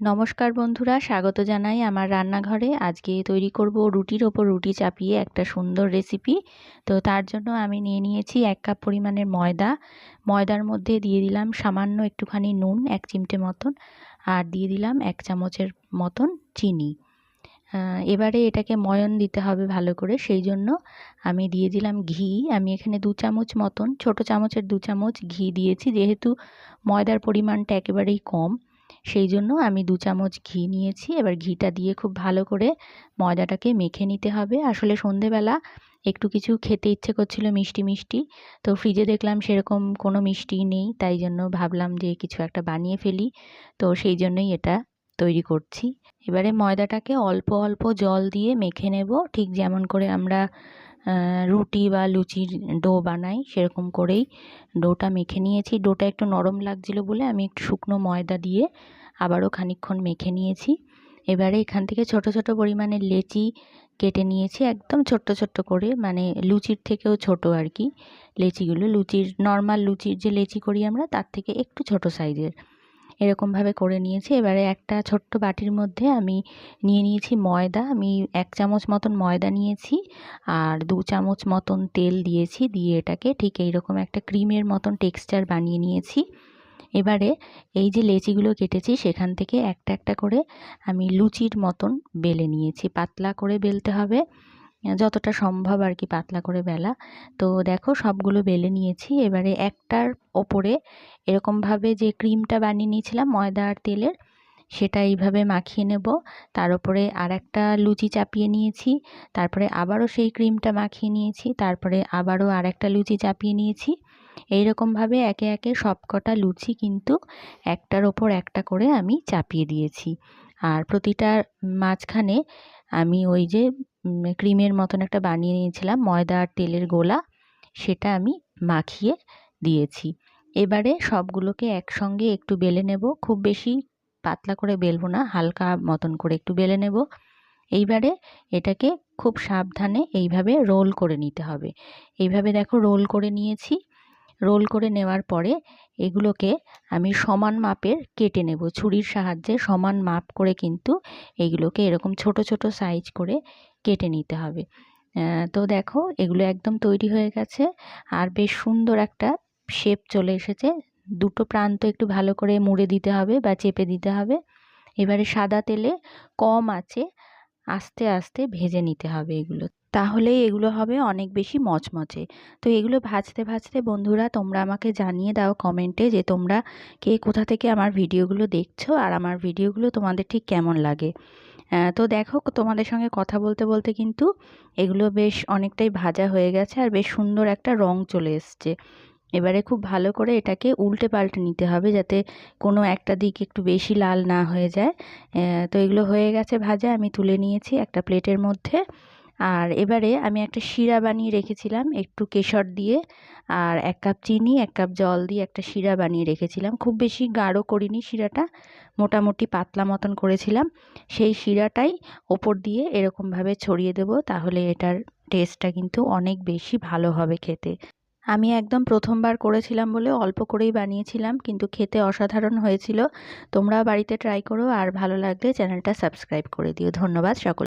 নমস্কার বন্ধুরা, স্বাগত জানাই আমার রান্নাঘরে। আজকে তৈরি করব রুটির ওপর রুটি চাপিয়ে একটা সুন্দর রেসিপি। তো তার জন্য আমি নিয়ে নিয়েছি 1 কাপ পরিমাণের ময়দা। ময়দার মধ্যে দিয়ে দিলাম সামান্য একটুখানি নুন, 1 চিমটে মতন, আর দিয়ে দিলাম 1 চামচের মতন চিনি। এবারে এটাকে ময়ন দিতে হবে ভালো করে, সেই জন্য আমি দিয়ে দিলাম ঘি। আমি এখানে 2 চামচ মতন, ছোট চামচের 2 চামচ ঘি দিয়েছি। যেহেতু ময়দার পরিমাণটা একেবারেই কম, সেই জন্য আমি 2 চামচ ঘি নিয়েছি। এবার ঘিটা দিয়ে খুব ভালো করে ময়দাটাকে মেখে নিতে হবে। আসলে সন্ধেবেলা একটু কিছু খেতে ইচ্ছে করছিল মিষ্টি মিষ্টি, তো ফ্রিজে দেখলাম সেরকম কোনো মিষ্টি নেই, তাই জন্য ভাবলাম যে কিছু একটা বানিয়ে ফেলি। তো সেই জন্যই এটা তৈরি করছি। এবারে ময়দাটাকে অল্প অল্প জল দিয়ে মেখে নেব, ঠিক যেমন করে আমরা রুটি বা লুচির ডো বানাই সেরকম করেই ডোটা মেখে নিয়েছি। ডোটা একটু নরম লাগছিল বলে আমি একটু শুকনো ময়দা দিয়ে আবারও খানিকক্ষণ মেখে নিয়েছি। এবারে এখান থেকে ছোট ছোট পরিমাণের লেচি কেটে নিয়েছি, একদম ছোট্ট ছোট্ট করে, মানে লুচির থেকেও ছোট আর কি লেচিগুলো। লুচির নর্মাল লুচির যে লেচি করি আমরা, তার থেকে একটু ছোট সাইজের এরকমভাবে করে নিয়েছি। এবারে একটা ছোট্ট বাটির মধ্যে আমি নিয়ে নিয়েছি ময়দা। আমি 1 চামচ মতন ময়দা নিয়েছি আর 2 চামচ মতন তেল দিয়েছি। দিয়ে এটাকে ঠিক এইরকম একটা ক্রিমের মতন টেক্সচার বানিয়ে নিয়েছি। এবারে এই যে লেচিগুলো কেটেছি সেখান থেকে একটা একটা করে আমি লুচির মতন বেলে নিয়েছি। পাতলা করে বেলতে হবে, যতটা সম্ভব আর কি পাতলা করে বেলা। তো দেখো সবগুলো বেলে নিয়েছি। এবারে একটার ওপরে এরকমভাবে যে ক্রিমটা বানিয়ে নিয়েছিলাম ময়দা আর তেলের, সেটা এইভাবে মাখিয়ে নেব। তার উপরে আর একটা লুচি চাপিয়ে নিয়েছি, তারপরে আবারও সেই ক্রিমটা মাখিয়ে নিয়েছি, তারপরে আবারও আর একটা লুচি চাপিয়ে নিয়েছি। এইরকমভাবে একে একে সবকটা লুচি কিন্তু একটার ওপর একটা করে আমি চাপিয়ে দিয়েছি। আর প্রতিটার মাঝখানে আমি ওই যে ক্রিমের মতন একটা বানিয়ে নিয়েছিলাম ময়দা আর তেলের গোলা, সেটা আমি মাখিয়ে দিয়েছি। এবারে সবগুলোকে একসঙ্গে একটু বেলে নেব, খুব বেশি পাতলা করে বেলবো না, হালকা মতন করে একটু বেলে নেব। এইবারে এটাকে খুব সাবধানে এইভাবে রোল করে নিতে হবে। এইভাবে দেখো রোল করে নিয়েছি। রোল করে নেওয়ার পরে এগুলোকে আমি সমান মাপের কেটে নেব, ছুরির সাহায্যে সমান মাপ করে কিন্তু এগুলোকে এরকম ছোট ছোট সাইজ করে কেটে নিতে হবে। তো দেখো এগুলো একদম তৈরি হয়ে গেছে আর বেশ সুন্দর একটা শেপ চলে এসেছে। দুটো প্রান্ত একটু ভালো করে মুড়ে দিতে হবে বা চেপে দিতে হবে। এবারে সাদা তেলে কম আঁচে আস্তে আস্তে ভেজে নিতে হবে এগুলো, তাহলেই এগুলো হবে অনেক বেশি মচমচে। তো এগুলো ভাজতে ভাজতে বন্ধুরা তোমরা আমাকে জানিয়ে দাও কমেন্টে যে তোমরা কে কোথা থেকে আমার ভিডিওগুলো দেখছো আর আমার ভিডিওগুলো তোমাদের ঠিক কেমন লাগে। তো দেখো তোমাদের সঙ্গে কথা বলতে বলতে কিন্তু এগুলো বেশ অনেকটাই ভাজা হয়ে গেছে আর বেশ সুন্দর একটা রং চলে এসছে। এবারে খুব ভালো করে এটাকে উল্টে পাল্টে নিতে হবে যাতে কোনো একটা দিক একটু বেশি লাল না হয়ে যায়। তো এগুলো হয়ে গেছে ভাজা, আমি তুলে নিয়েছি একটা প্লেটের মধ্যে। আর এবারে আমি একটা শিরা বানিয়ে রেখেছিলাম একটু কেশর দিয়ে, আর 1 কাপ চিনি 1 কাপ জল দিয়ে একটা শিরা বানিয়ে রেখেছিলাম। খুব বেশি গাঢ় করিনি শিরাটা, মোটামুটি পাতলা মতন করেছিলাম। সেই শিরাটাই ওপর দিয়ে এরকমভাবে ছড়িয়ে দেব, তাহলে এটার টেস্টটা কিন্তু অনেক বেশি ভালো হবে খেতে। আমি একদম প্রথমবার করেছিলাম বলে অল্প করেই বানিয়েছিলাম, কিন্তু খেতে অসাধারণ হয়েছিল। তোমরা বাড়িতে ট্রাই করো আর ভালো লাগলে চ্যানেলটা সাবস্ক্রাইব করে দিও। ধন্যবাদ সকল।